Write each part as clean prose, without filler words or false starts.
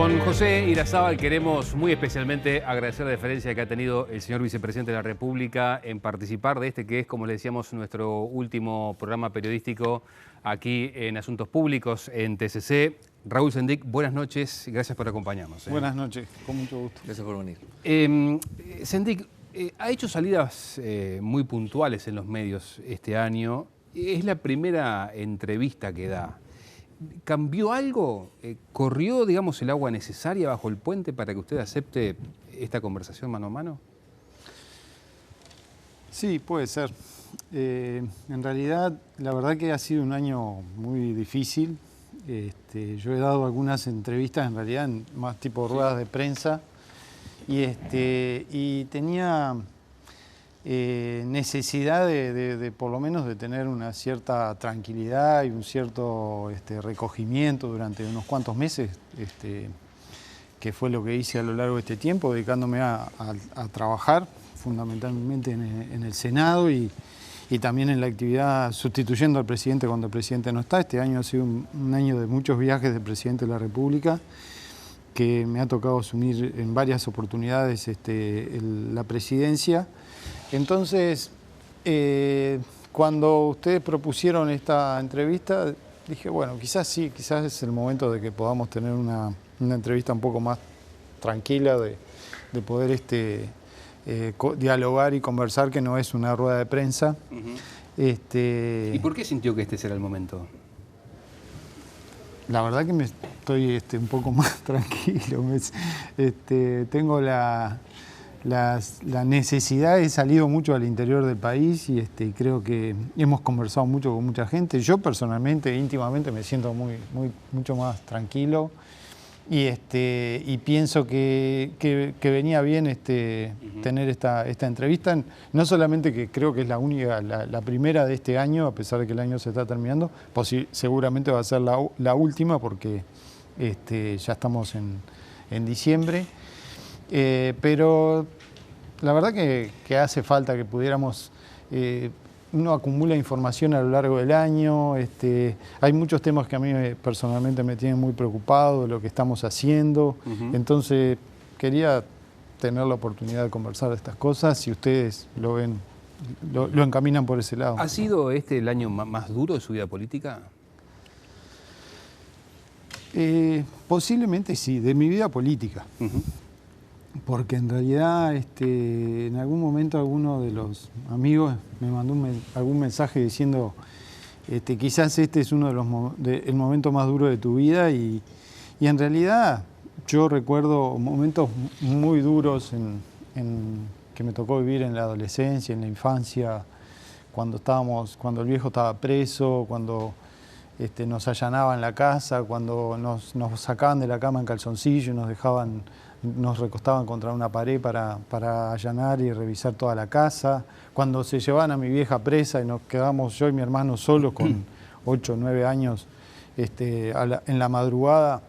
Con José Irazábal queremos muy especialmente agradecer la deferencia que ha tenido el señor vicepresidente de la República en participar de este que es, como le decíamos, nuestro último programa periodístico aquí en Asuntos Públicos en TCC. Raúl Sendic, buenas noches y gracias por acompañarnos. Buenas noches, con mucho gusto. Gracias por venir. Sendic, ha hecho salidas muy puntuales en los medios este año. Es la primera entrevista que da. ¿Cambió algo? ¿Corrió, digamos, el agua necesaria bajo el puente para que usted acepte esta conversación mano a mano? Sí, puede ser. En realidad, la verdad que ha sido un año muy difícil. Yo he dado algunas entrevistas, en realidad, más tipo ruedas de prensa, y tenía necesidad de por lo menos de tener una cierta tranquilidad y un cierto recogimiento durante unos cuantos meses, que fue lo que hice a lo largo de este tiempo, dedicándome a trabajar fundamentalmente en el Senado y también en la actividad sustituyendo al presidente cuando el presidente no está. Este año ha sido un año de muchos viajes del presidente de la República, que me ha tocado asumir en varias oportunidades la presidencia. Entonces, cuando ustedes propusieron esta entrevista, dije, bueno, quizás sí, quizás es el momento de que podamos tener una entrevista un poco más tranquila, de poder dialogar y conversar, que no es una rueda de prensa. ¿Y por qué sintió que este será el momento? La verdad que me estoy un poco más tranquilo. Tengo la necesidad, he salido mucho al interior del país y creo que hemos conversado mucho con mucha gente. Yo personalmente, íntimamente, me siento mucho más tranquilo y pienso que venía bien tener esta entrevista. No solamente que creo que es la única, la primera de este año, a pesar de que el año se está terminando, pues seguramente va a ser la última porque ya estamos en diciembre. Pero la verdad que hace falta que pudiéramos, uno acumula información a lo largo del año, hay muchos temas que a mí personalmente me tienen muy preocupado de lo que estamos haciendo, entonces quería tener la oportunidad de conversar de estas cosas, si ustedes lo ven, lo encaminan por ese lado. ¿Ha sido el año más duro de su vida política? Posiblemente sí, de mi vida política. Porque en realidad en algún momento alguno de los amigos me mandó algún mensaje diciendo quizás este es uno de el momento más duro de tu vida y en realidad yo recuerdo momentos muy duros que me tocó vivir en la adolescencia, en la infancia, cuando el viejo estaba preso, cuando nos allanaban la casa, cuando nos sacaban de la cama en calzoncillo y nos recostaban contra una pared para allanar y revisar toda la casa, cuando se llevaban a mi vieja presa y nos quedamos yo y mi hermano solos con 8 o 9 años en la madrugada,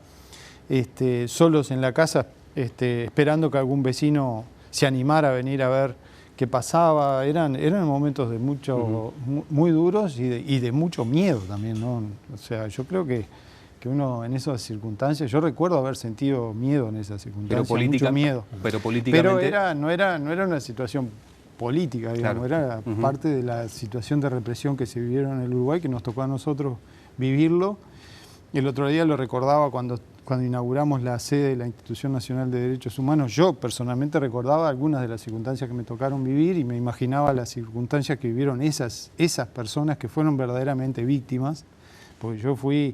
solos en la casa, esperando que algún vecino se animara a venir a ver qué pasaba. Eran momentos de muy duros y de mucho miedo también, ¿no? O sea, yo creo que uno en esas circunstancias, yo recuerdo haber sentido miedo en esas circunstancias, mucho miedo. Pero políticamente... Pero no era una situación política, digamos, era parte de la situación de represión que se vivieron en el Uruguay, que nos tocó a nosotros vivirlo. El otro día lo recordaba cuando inauguramos la sede de la Institución Nacional de Derechos Humanos. Yo personalmente recordaba algunas de las circunstancias que me tocaron vivir y me imaginaba las circunstancias que vivieron esas personas que fueron verdaderamente víctimas, porque yo fui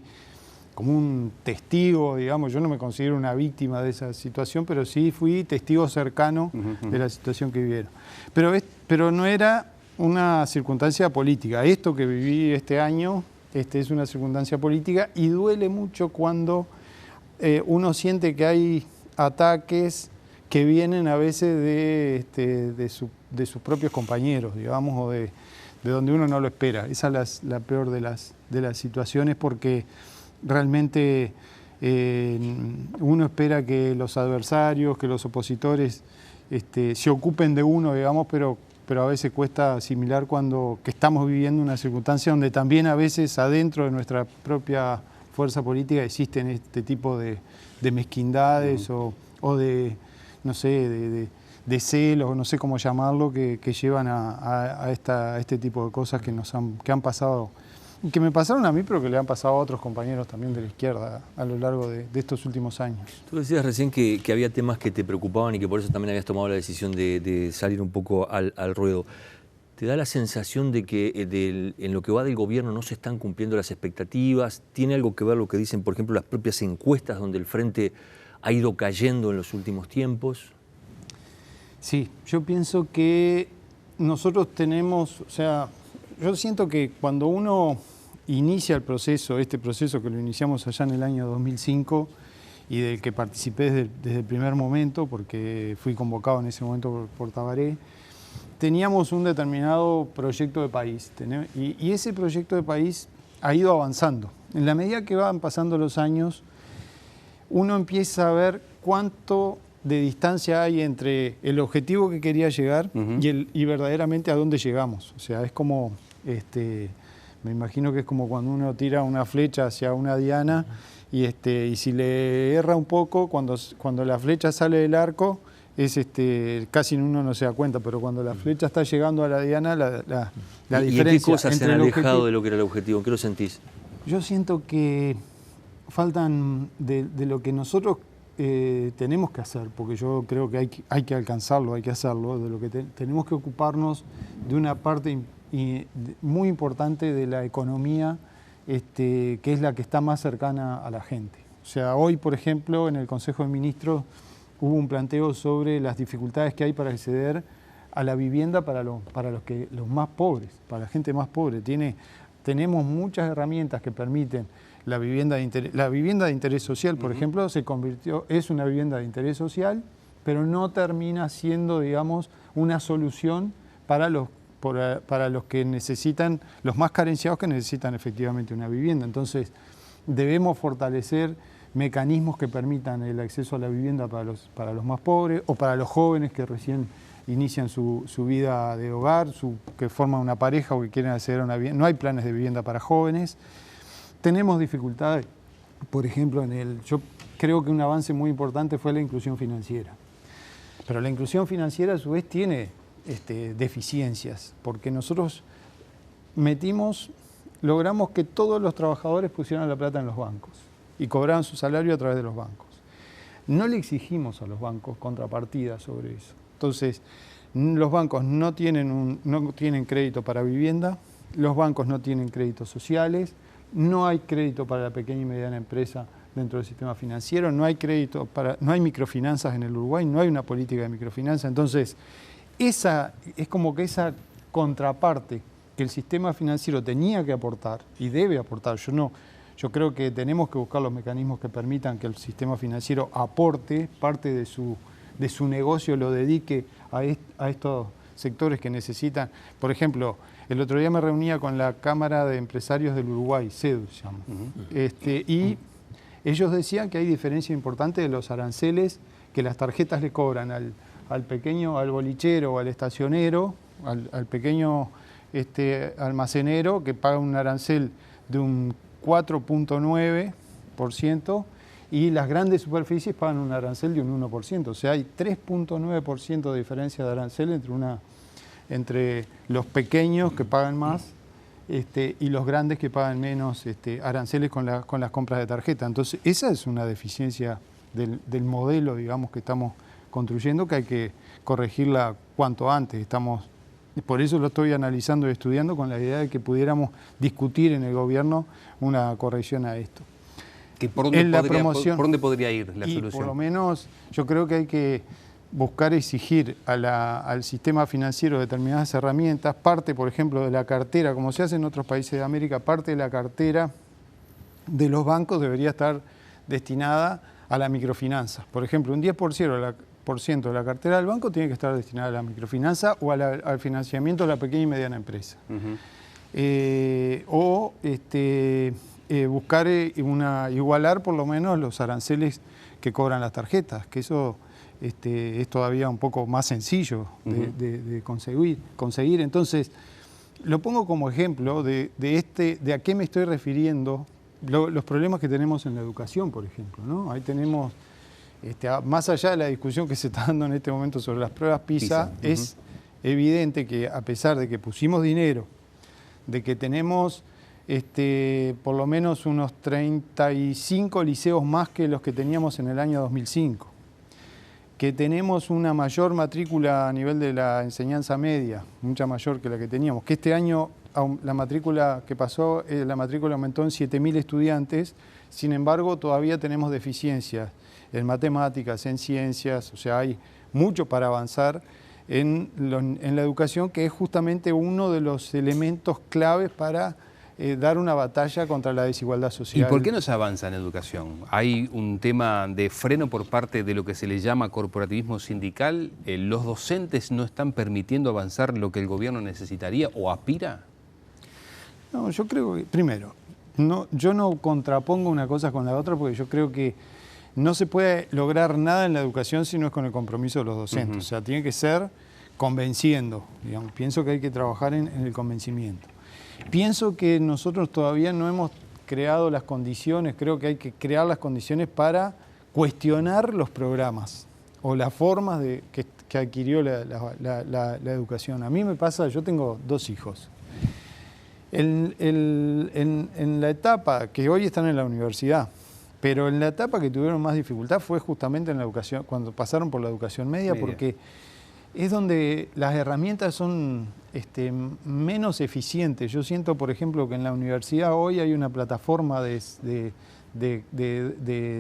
como un testigo, digamos, yo no me considero una víctima de esa situación, pero sí fui testigo cercano de la situación que vivieron. Pero no era una circunstancia política. Esto que viví este año es una circunstancia política y duele mucho cuando uno siente que hay ataques que vienen a veces de sus propios compañeros, digamos, o de donde uno no lo espera. Esa es la peor de las situaciones, porque realmente uno espera que los adversarios, que los opositores se ocupen de uno, digamos, pero a veces cuesta asimilar que estamos viviendo una circunstancia donde también a veces adentro de nuestra propia fuerza política existen este tipo de mezquindades o de, no sé, de celos, no sé cómo llamarlo, que llevan a este tipo de cosas que han pasado, que me pasaron a mí, pero que le han pasado a otros compañeros también de la izquierda a lo largo de estos últimos años. Tú decías recién que había temas que te preocupaban y que por eso también habías tomado la decisión de salir un poco al ruedo. ¿Te da la sensación de que en lo que va del gobierno no se están cumpliendo las expectativas? ¿Tiene algo que ver lo que dicen, por ejemplo, las propias encuestas donde el Frente ha ido cayendo en los últimos tiempos? Sí, yo pienso que nosotros tenemos, o sea, yo siento que cuando uno inicia el proceso, este proceso que lo iniciamos allá en el año 2005 y del que participé desde el primer momento, porque fui convocado en ese momento por Tabaré, teníamos un determinado proyecto de país y ese proyecto de país ha ido avanzando. En la medida que van pasando los años, uno empieza a ver cuánto de distancia hay entre el objetivo que quería llegar y verdaderamente a dónde llegamos. O sea, es como, me imagino que es como cuando uno tira una flecha hacia una diana y si le erra un poco, cuando la flecha sale del arco, casi uno no se da cuenta, pero cuando la flecha está llegando a la diana, la diferencia. ¿Y en qué cosas se han alejado de lo que era el objetivo? ¿En qué lo sentís? Yo siento que faltan de lo que nosotros tenemos que hacer, porque yo creo que hay que alcanzarlo, hay que hacerlo, de lo que tenemos que ocuparnos de una parte muy importante de la economía, que es la que está más cercana a la gente. O sea, hoy, por ejemplo, en el Consejo de Ministros hubo un planteo sobre las dificultades que hay para acceder a la vivienda para los más pobres, para la gente más pobre. Tenemos muchas herramientas que permiten la vivienda de interés social, por ejemplo, es una vivienda de interés social, pero no termina siendo, digamos, una solución para los que necesitan, los más carenciados que necesitan efectivamente una vivienda. Entonces, debemos fortalecer mecanismos que permitan el acceso a la vivienda para los más pobres o para los jóvenes que recién inician su vida de hogar, que forman una pareja o que quieren acceder a una vivienda. No hay planes de vivienda para jóvenes. Tenemos dificultades, por ejemplo, yo creo que un avance muy importante fue la inclusión financiera. Pero la inclusión financiera a su vez tiene deficiencias, porque nosotros logramos que todos los trabajadores pusieran la plata en los bancos y cobraban su salario a través de los bancos. No le exigimos a los bancos contrapartida sobre eso. Entonces, los bancos no tienen crédito para vivienda, los bancos no tienen créditos sociales, no hay crédito para la pequeña y mediana empresa dentro del sistema financiero, no hay microfinanzas en el Uruguay, no hay una política de microfinanzas. Entonces, es como que esa contraparte que el sistema financiero tenía que aportar y debe aportar, yo creo que tenemos que buscar los mecanismos que permitan que el sistema financiero aporte parte de su negocio, lo dedique a estos sectores que necesitan. Por ejemplo, el otro día me reunía con la Cámara de Empresarios del Uruguay, CEDU se llama, y ellos decían que hay diferencia importante de los aranceles que las tarjetas le cobran al bolichero o al estacionero, al pequeño almacenero, que paga un arancel de un 4.9%, y las grandes superficies pagan un arancel de un 1%. O sea, hay 3.9% de diferencia de arancel entre los pequeños que pagan más y los grandes que pagan menos aranceles con las compras de tarjeta. Entonces, esa es una deficiencia del modelo, digamos, que estamos construyendo, que hay que corregirla cuanto antes. Por eso lo estoy analizando y estudiando con la idea de que pudiéramos discutir en el gobierno una corrección a esto. ¿Por dónde podría ir la solución? Por lo menos yo creo que hay que buscar exigir al sistema financiero determinadas herramientas, parte, por ejemplo, de la cartera, como se hace en otros países de América, parte de la cartera de los bancos debería estar destinada a la microfinanza. Por ejemplo, un 10% de la cartera del banco tiene que estar destinada a la microfinanza o al financiamiento de la pequeña y mediana empresa. Buscar igualar por lo menos los aranceles que cobran las tarjetas, que eso es todavía un poco más sencillo de conseguir. Entonces, lo pongo como ejemplo de a qué me estoy refiriendo los problemas que tenemos en la educación, por ejemplo, ¿no? Ahí tenemos, más allá de la discusión que se está dando en este momento sobre las pruebas PISA, es evidente que a pesar de que pusimos dinero, de que tenemos por lo menos unos 35 liceos más que los que teníamos en el año 2005, que tenemos una mayor matrícula a nivel de la enseñanza media, mucha mayor que la que teníamos, que este año la matrícula que pasó, la matrícula aumentó en 7.000 estudiantes, sin embargo todavía tenemos deficiencias en matemáticas, en ciencias, o sea, hay mucho para avanzar en la educación, que es justamente uno de los elementos claves para dar una batalla contra la desigualdad social. ¿Y por qué no se avanza en educación? ¿Hay un tema de freno por parte de lo que se le llama corporativismo sindical? ¿Los docentes no están permitiendo avanzar lo que el gobierno necesitaría o aspira? No, yo creo que, primero, yo no contrapongo una cosa con la otra, porque yo creo que no se puede lograr nada en la educación si no es con el compromiso de los docentes. O sea, tiene que ser convenciendo, digamos. Pienso que hay que trabajar en el convencimiento. Pienso que nosotros todavía no hemos creado las condiciones, creo que hay que crear las condiciones para cuestionar los programas o las formas que adquirió la educación. A mí me pasa, yo tengo 2 hijos. En la etapa que hoy están en la universidad, pero en la etapa que tuvieron más dificultad fue justamente en la educación, cuando pasaron por la educación media. Porque es donde las herramientas son menos eficientes. Yo siento, por ejemplo, que en la universidad hoy hay una plataforma de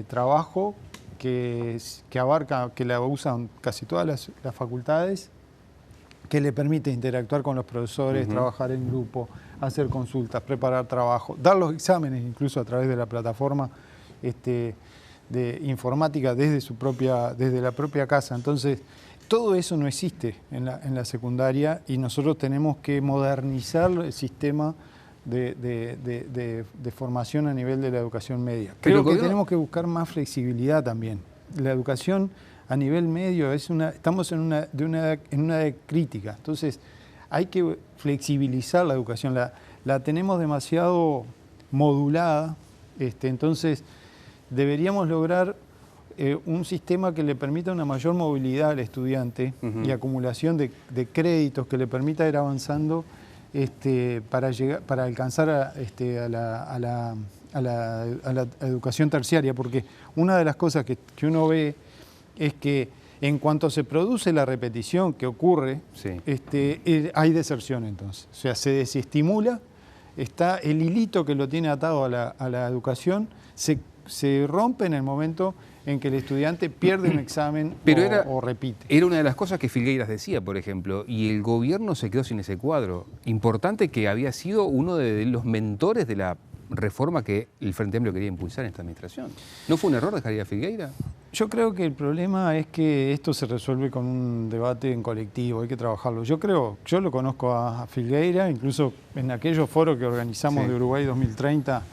trabajo que abarca, que la usan casi todas las facultades, que le permite interactuar con los profesores, trabajar en grupo, hacer consultas, preparar trabajo, dar los exámenes incluso a través de la plataforma de informática desde la propia casa. Entonces, todo eso no existe en la secundaria, y nosotros tenemos que modernizar el sistema de formación a nivel de la educación media. Creo que tenemos que buscar más flexibilidad también. La educación a nivel medio estamos en una edad crítica, entonces hay que flexibilizar la educación. La tenemos demasiado modulada, entonces deberíamos lograr un sistema que le permita una mayor movilidad al estudiante y acumulación de créditos que le permita ir avanzando para alcanzar a la educación terciaria, porque una de las cosas que uno ve es que en cuanto se produce la repetición que ocurre, hay deserción entonces. O sea, se desestimula, está el hilito que lo tiene atado a la educación, se rompe en el momento en que el estudiante pierde un examen o repite. Era una de las cosas que Filgueiras decía, por ejemplo, y el gobierno se quedó sin ese cuadro. Importante, que había sido uno de los mentores de la reforma que el Frente Amplio quería impulsar en esta administración. ¿No fue un error dejar ir a Filgueira? Yo creo que el problema es que esto se resuelve con un debate en colectivo, hay que trabajarlo. Yo lo conozco a Filgueira, incluso en aquellos foros que organizamos de Uruguay 2030,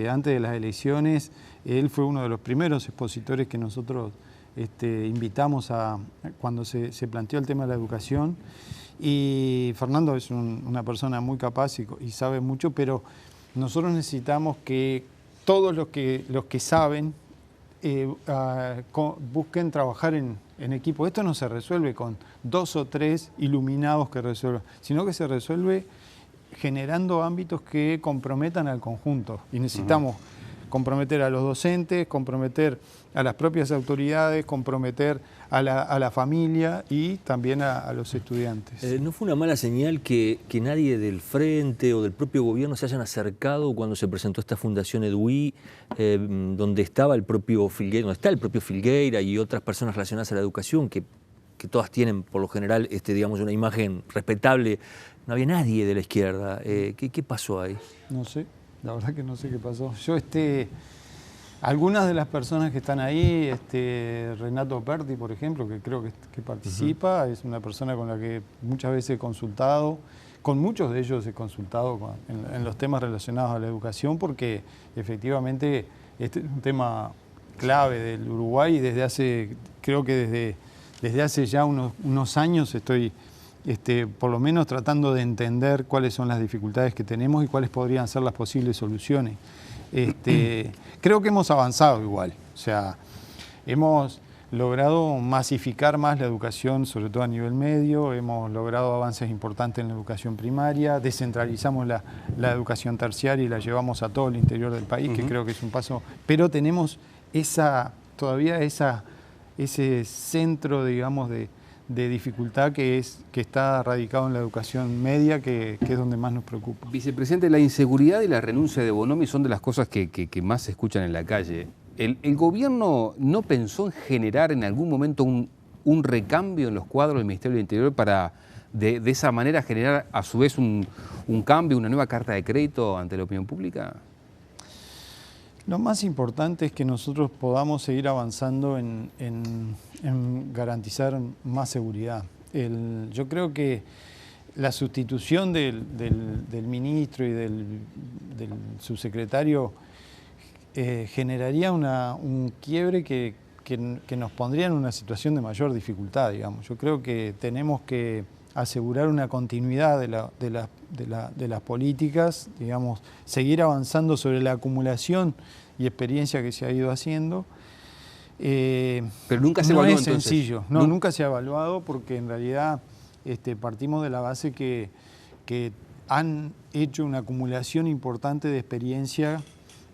antes de las elecciones, él fue uno de los primeros expositores que nosotros invitamos cuando se planteó el tema de la educación. Y Fernando es una persona muy capaz y sabe mucho, pero nosotros necesitamos que todos los que saben busquen trabajar en equipo. Esto no se resuelve con 2 o 3 iluminados que resuelvan, sino que se resuelve generando ámbitos que comprometan al conjunto. Y necesitamos comprometer a los docentes, comprometer a las propias autoridades, comprometer a la familia y también a los estudiantes. ¿No fue una mala señal que nadie del Frente o del propio gobierno se hayan acercado cuando se presentó esta Fundación EDUI, donde estaba el propio Filgueira, donde está el propio Filgueira y otras personas relacionadas a la educación, que todas tienen por lo general digamos, una imagen respetable? No había nadie de la izquierda. ¿Qué pasó ahí? No sé, la verdad que no sé qué pasó. Yo algunas de las personas que están ahí, Renato Perti, por ejemplo, que creo que participa, es una persona con la que muchas veces he consultado, con muchos de ellos he consultado en los temas relacionados a la educación, porque efectivamente este es un tema clave del Uruguay y creo que desde hace ya unos años estoy por lo menos tratando de entender cuáles son las dificultades que tenemos y cuáles podrían ser las posibles soluciones. Creo que hemos avanzado igual. O sea, hemos logrado masificar más la educación, sobre todo a nivel medio, hemos logrado avances importantes en la educación primaria, descentralizamos la educación terciaria y la llevamos a todo el interior del país, que creo que es un paso, pero tenemos todavía ese centro, digamos, de dificultad que está radicado en la educación media, que es donde más nos preocupa. Vicepresidente, la inseguridad y la renuncia de Bonomi son de las cosas que más se escuchan en la calle. ¿El gobierno no pensó en generar en algún momento un recambio en los cuadros del Ministerio del Interior para de esa manera generar a su vez un cambio, una nueva carta de crédito ante la opinión pública? Lo más importante es que nosotros podamos seguir avanzando en garantizar más seguridad. Yo creo que la sustitución del ministro y del subsecretario generaría un quiebre que nos pondría en una situación de mayor dificultad, digamos. Yo creo que tenemos que asegurar una continuidad de las políticas, digamos, seguir avanzando sobre la acumulación y experiencia que se ha ido haciendo. Pero nunca se evaluó, no es sencillo, nunca se ha evaluado, porque en realidad partimos de la base que han hecho una acumulación importante de experiencia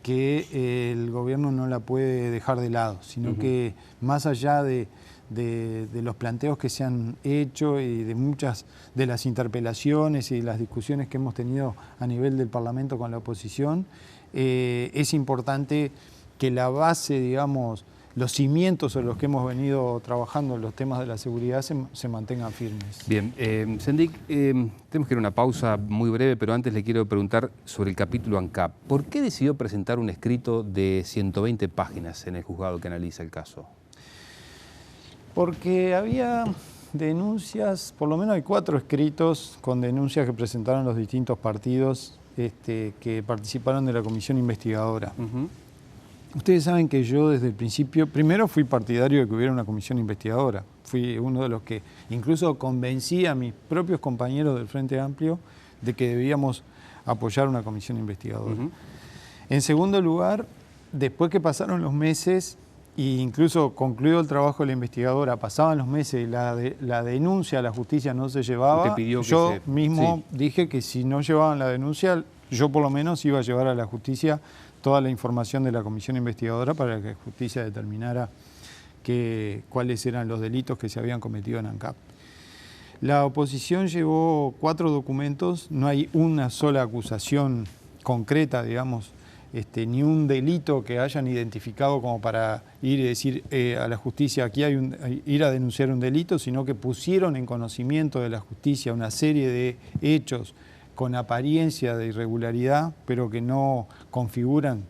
que el gobierno no la puede dejar de lado, sino que más allá de los planteos que se han hecho y de muchas de las interpelaciones y las discusiones que hemos tenido a nivel del Parlamento con la oposición, es importante que la base, digamos, los cimientos sobre los que hemos venido trabajando en los temas de la seguridad se mantengan firmes. Bien, Sendik, tenemos que ir a una pausa muy breve, pero antes le quiero preguntar sobre el capítulo ANCAP. ¿Por qué decidió presentar un escrito de 120 páginas en el juzgado que analiza el caso? Porque había denuncias, por lo menos hay 4 escritos con denuncias que presentaron los distintos partidos que participaron de la comisión investigadora. Ustedes saben que yo desde el principio, primero fui partidario de que hubiera una comisión investigadora. Fui uno de los que incluso convencí a mis propios compañeros del Frente Amplio de que debíamos apoyar una comisión investigadora. En segundo lugar, después que pasaron los meses, e incluso concluido el trabajo de la investigadora, pasaban los meses y la denuncia a la justicia no se llevaba, yo mismo dije que si no llevaban la denuncia, yo por lo menos iba a llevar a la justicia toda la información de la comisión investigadora para que la justicia determinara cuáles eran los delitos que se habían cometido en ANCAP. La oposición llevó 4 documentos, no hay una sola acusación concreta, digamos, ni un delito que hayan identificado como para ir y decir a la justicia aquí ir a denunciar un delito, sino que pusieron en conocimiento de la justicia una serie de hechos con apariencia de irregularidad, pero que no configuran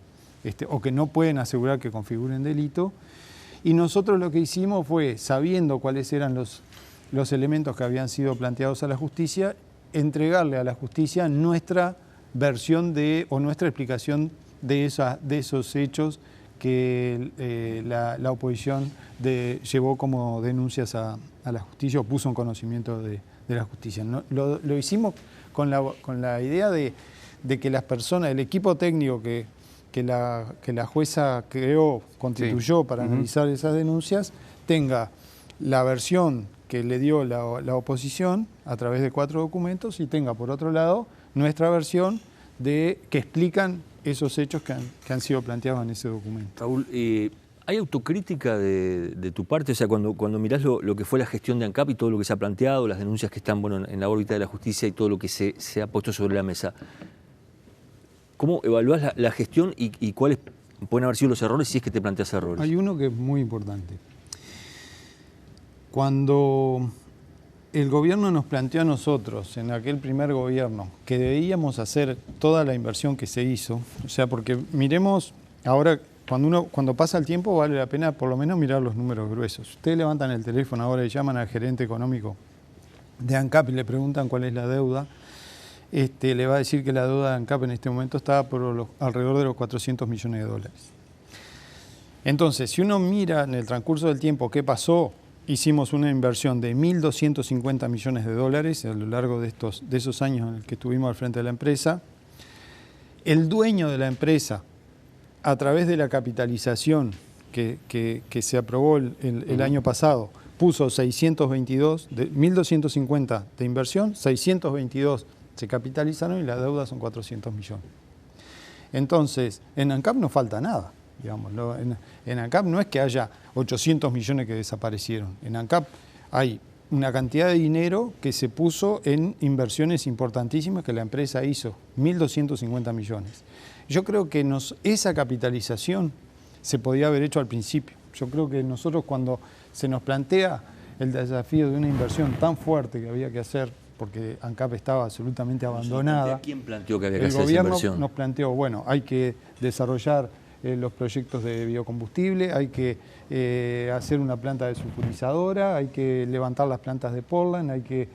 o que no pueden asegurar que configuren delito. Y nosotros lo que hicimos fue, sabiendo cuáles eran los elementos que habían sido planteados a la justicia, entregarle a la justicia nuestra versión o nuestra explicación de esos hechos que la oposición llevó como denuncias a la justicia o puso en conocimiento de la justicia. Lo hicimos con la idea de que las personas, el equipo técnico que la jueza constituyó para analizar esas denuncias, tenga la versión que le dio la oposición a través de 4 documentos y tenga, por otro lado, nuestra versión que explican esos hechos que han sido planteados en ese documento. Raúl, ¿hay autocrítica de tu parte? O sea, cuando mirás lo que fue la gestión de ANCAP y todo lo que se ha planteado, las denuncias que están en la órbita de la justicia y todo lo que se ha puesto sobre la mesa, ¿cómo evaluás la gestión y cuáles pueden haber sido los errores si es que te planteas errores? Hay uno que es muy importante. Cuando el gobierno nos planteó a nosotros, en aquel primer gobierno, que debíamos hacer toda la inversión que se hizo, o sea, porque miremos, ahora cuando pasa el tiempo vale la pena por lo menos mirar los números gruesos. Ustedes levantan el teléfono ahora y llaman al gerente económico de ANCAP y le preguntan cuál es la deuda, le va a decir que la deuda de ANCAP en este momento está por alrededor de los 400 millones de dólares. Entonces, si uno mira en el transcurso del tiempo qué pasó, hicimos una inversión de 1.250 millones de dólares a lo largo de esos años en los que estuvimos al frente de la empresa. El dueño de la empresa a través de la capitalización que se aprobó el año pasado, puso 622, de 1.250 de inversión, 622 se capitalizaron y la deuda son 400 millones. Entonces, en ANCAP no falta nada, digamos. En ANCAP no es que haya 800 millones que desaparecieron. En ANCAP hay una cantidad de dinero que se puso en inversiones importantísimas que la empresa hizo, 1.250 millones. Yo creo que esa capitalización se podía haber hecho al principio. Yo creo que nosotros cuando se nos plantea el desafío de una inversión tan fuerte que había que hacer, porque ANCAP estaba absolutamente abandonada. ¿Quién planteó que había que hacer esa inversión? El inversión? gobierno nos planteó, bueno, hay que desarrollar los proyectos de biocombustible, hay que hacer una planta desulfurizadora, hay que levantar las plantas de Portland, hay que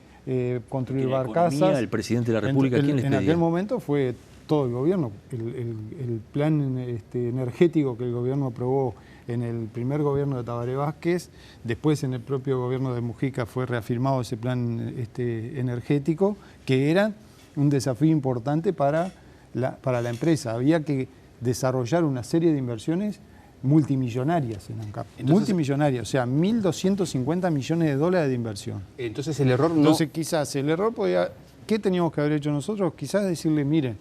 construir barcazas. ¿El presidente de la República quién les pedía? En aquel momento fue todo el gobierno. El plan energético que el gobierno aprobó en el primer gobierno de Tabaré Vázquez, después en el propio gobierno de Mujica fue reafirmado ese plan energético, que era un desafío importante para la empresa. Había que desarrollar una serie de inversiones multimillonarias en ANCAP. Multimillonarias, o sea, 1.250 millones de dólares de inversión. Entonces el error no... Entonces quizás el error podía... ¿Qué teníamos que haber hecho nosotros? Quizás decirle, miren,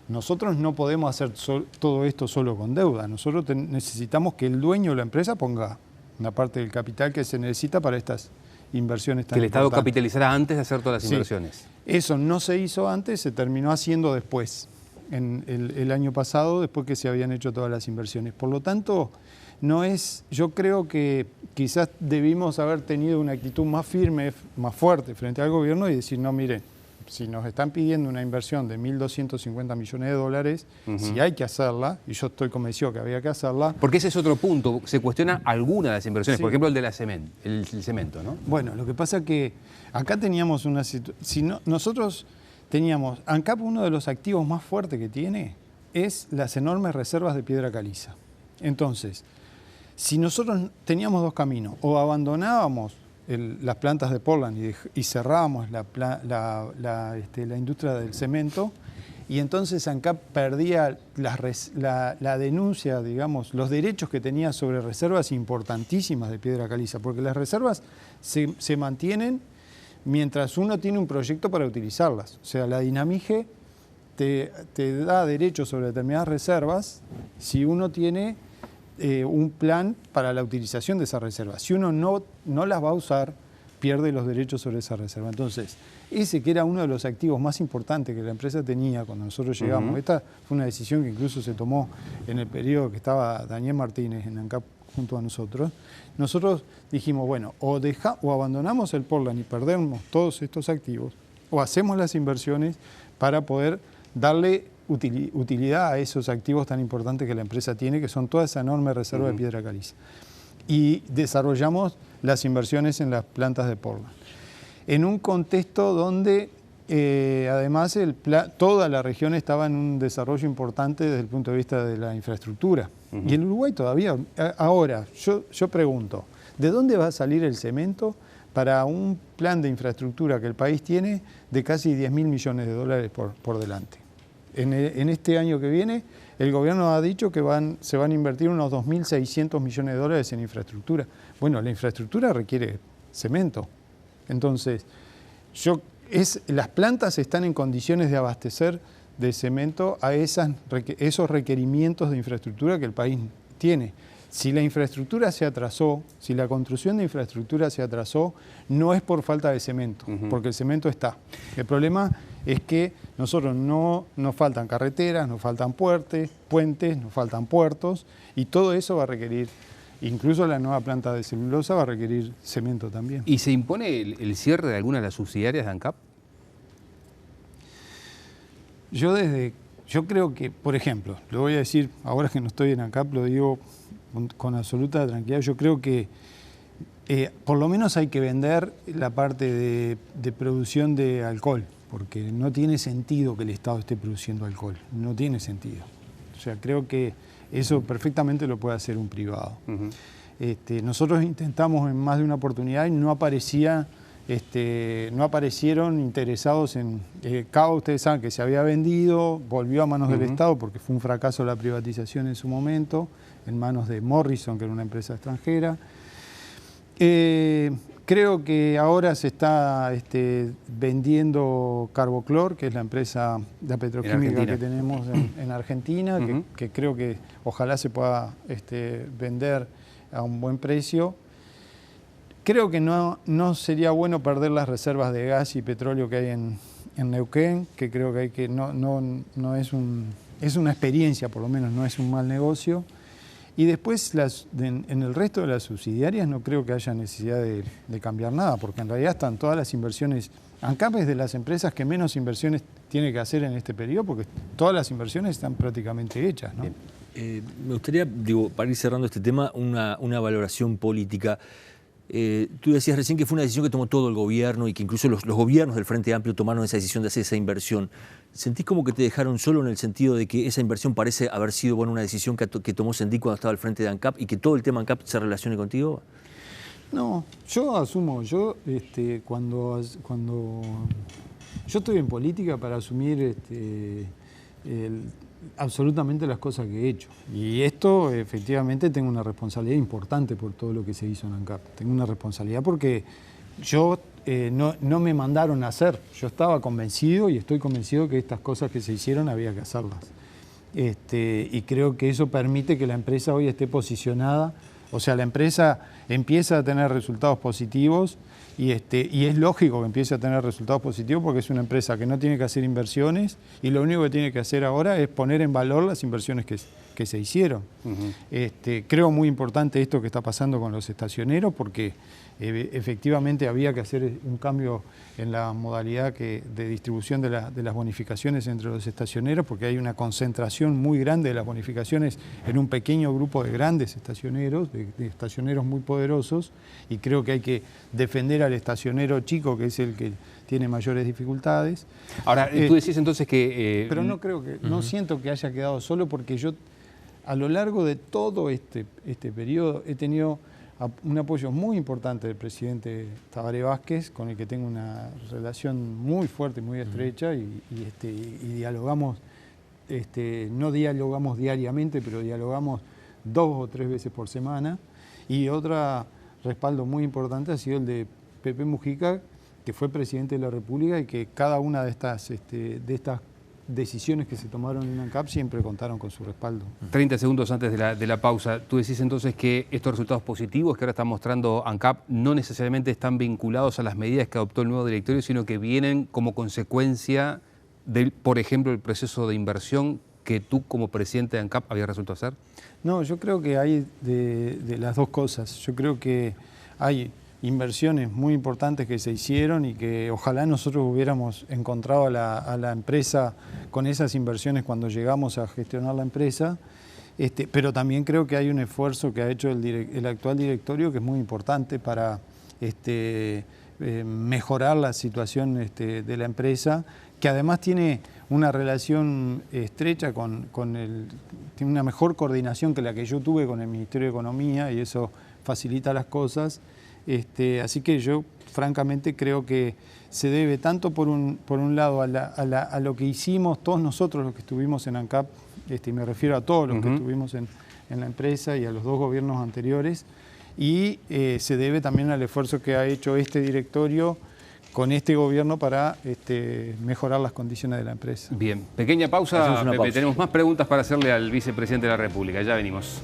nosotros no podemos hacer todo esto solo con deuda. Nosotros necesitamos que el dueño de la empresa ponga una parte del capital que se necesita para estas inversiones tan importantes. Que el Estado importantes. capitalizara antes de hacer todas las inversiones. Eso no se hizo antes, se terminó haciendo después, en el año pasado, después que se habían hecho todas las inversiones. Por lo tanto, yo creo que quizás debimos haber tenido una actitud más firme, más fuerte frente al gobierno y decir, no, miren, si nos están pidiendo una inversión de 1.250 millones de dólares, si hay que hacerla, y yo estoy convencido que había que hacerla. Porque ese es otro punto, se cuestiona alguna de las inversiones, por ejemplo el de el cemento, ¿no? Bueno, lo que pasa es que acá teníamos una situación, nosotros teníamos, ANCAP uno de los activos más fuertes que tiene es las enormes reservas de piedra caliza. Entonces, si nosotros teníamos dos caminos, o abandonábamos las plantas de Portland y cerrábamos la industria del cemento, y entonces ANCAP perdía la denuncia, digamos, los derechos que tenía sobre reservas importantísimas de piedra caliza, porque las reservas se mantienen mientras uno tiene un proyecto para utilizarlas. O sea, la Dinamige te da derechos sobre determinadas reservas si uno tiene un plan para la utilización de esas reservas. Si uno no las va a usar, pierde los derechos sobre esa reserva. Entonces, ese que era uno de los activos más importantes que la empresa tenía cuando nosotros llegamos, esta fue una decisión que incluso se tomó en el periodo que estaba Daniel Martínez en ANCAP junto a nosotros dijimos, bueno, o abandonamos el Portland y perdemos todos estos activos, o hacemos las inversiones para poder darle utilidad a esos activos tan importantes que la empresa tiene, que son toda esa enorme reserva de piedra caliza. Y desarrollamos las inversiones en las plantas de Portland. En un contexto donde además toda la región estaba en un desarrollo importante desde el punto de vista de la infraestructura. Y el Uruguay todavía, ahora, yo pregunto, ¿de dónde va a salir el cemento para un plan de infraestructura que el país tiene de casi 10.000 millones de dólares por delante? En este año que viene, el gobierno ha dicho que se van a invertir unos 2.600 millones de dólares en infraestructura. Bueno, la infraestructura requiere cemento. Entonces, las plantas están en condiciones de abastecer de cemento a esos requerimientos de infraestructura que el país tiene. Si la infraestructura se atrasó, si la construcción de infraestructura se atrasó, no es por falta de cemento, porque el cemento está. El problema es que nos faltan carreteras, nos faltan puentes, nos faltan puertos, y todo eso va a requerir, incluso la nueva planta de celulosa va a requerir cemento también. ¿Y se impone el cierre de alguna de las subsidiarias de ANCAP? Yo creo que, por ejemplo, lo voy a decir, ahora que no estoy en ANCAP, lo digo con absoluta tranquilidad, yo creo que por lo menos hay que vender la parte de producción de alcohol, porque no tiene sentido que el Estado esté produciendo alcohol, no tiene sentido. O sea, creo que eso perfectamente lo puede hacer un privado. Nosotros intentamos en más de una oportunidad y no aparecía no aparecieron interesados en... Cava, ustedes saben que se había vendido, volvió a manos del Estado porque fue un fracaso la privatización en su momento, en manos de Morrison, que era una empresa extranjera. Creo que ahora se está vendiendo Carboclor, que es la empresa, la petroquímica que tenemos en Argentina, que creo que ojalá se pueda vender a un buen precio. Creo que no sería bueno perder las reservas de gas y petróleo que hay en Neuquén, que creo que no es una experiencia, por lo menos no es un mal negocio. Y después en el resto de las subsidiarias no creo que haya necesidad de cambiar nada, porque en realidad están todas las inversiones. ANCAP es de las empresas que menos inversiones tiene que hacer en este periodo, porque todas las inversiones están prácticamente hechas, ¿no? Me gustaría, para ir cerrando este tema, una valoración política. Tú decías recién que fue una decisión que tomó todo el gobierno y que incluso los gobiernos del Frente Amplio tomaron esa decisión de hacer esa inversión. ¿Sentís como que te dejaron solo en el sentido de que esa inversión parece haber sido una decisión que tomó Sendik cuando estaba al frente de ANCAP y que todo el tema ANCAP se relacione contigo? No, yo asumo, cuando yo estoy en política para asumir absolutamente las cosas que he hecho. Y esto, efectivamente, tengo una responsabilidad importante por todo lo que se hizo en ANCAP. Tengo una responsabilidad porque yo no me mandaron a hacer. Yo estaba convencido y estoy convencido que estas cosas que se hicieron había que hacerlas. Y creo que eso permite que la empresa hoy esté posicionada. O sea, la empresa empieza a tener resultados positivos y es lógico que empiece a tener resultados positivos porque es una empresa que no tiene que hacer inversiones y lo único que tiene que hacer ahora es poner en valor las inversiones que se hicieron. Creo muy importante esto que está pasando con los estacioneros porque efectivamente había que hacer un cambio en la modalidad de distribución de las bonificaciones entre los estacioneros porque hay una concentración muy grande de las bonificaciones en un pequeño grupo de grandes estacioneros, de estacioneros muy poderosos, y creo que hay que defender al estacionero chico, que es el que tiene mayores dificultades. Ahora, tú decís entonces que... pero no creo que, no siento que haya quedado solo porque yo a lo largo de todo este periodo he tenido un apoyo muy importante del presidente Tabaré Vázquez, con el que tengo una relación muy fuerte, muy estrecha, y dialogamos, no dialogamos diariamente, pero dialogamos 2 o 3 veces por semana. Y otro respaldo muy importante ha sido el de Pepe Mujica, que fue presidente de la República y que cada una de estas decisiones que se tomaron en ANCAP siempre contaron con su respaldo. 30 segundos antes de la pausa, tú decís entonces que estos resultados positivos que ahora está mostrando ANCAP no necesariamente están vinculados a las medidas que adoptó el nuevo directorio, sino que vienen como consecuencia del, por ejemplo, el proceso de inversión que tú como presidente de ANCAP habías resuelto hacer. No, yo creo que hay de las dos cosas. Yo creo que hay inversiones muy importantes que se hicieron y que ojalá nosotros hubiéramos encontrado a la empresa con esas inversiones cuando llegamos a gestionar la empresa, pero también creo que hay un esfuerzo que ha hecho el actual directorio que es muy importante para mejorar la situación de la empresa, que además tiene una relación estrecha tiene una mejor coordinación que la que yo tuve con el Ministerio de Economía y eso facilita las cosas. Así que yo francamente creo que se debe tanto por un lado a lo que hicimos todos nosotros los que estuvimos en ANCAP, me refiero a todos los que estuvimos en la empresa y a los 2 gobiernos anteriores, y se debe también al esfuerzo que ha hecho este directorio con este gobierno para mejorar las condiciones de la empresa. Bien, pequeña pausa, Pepe. Tenemos más preguntas para hacerle al vicepresidente de la República. Ya venimos.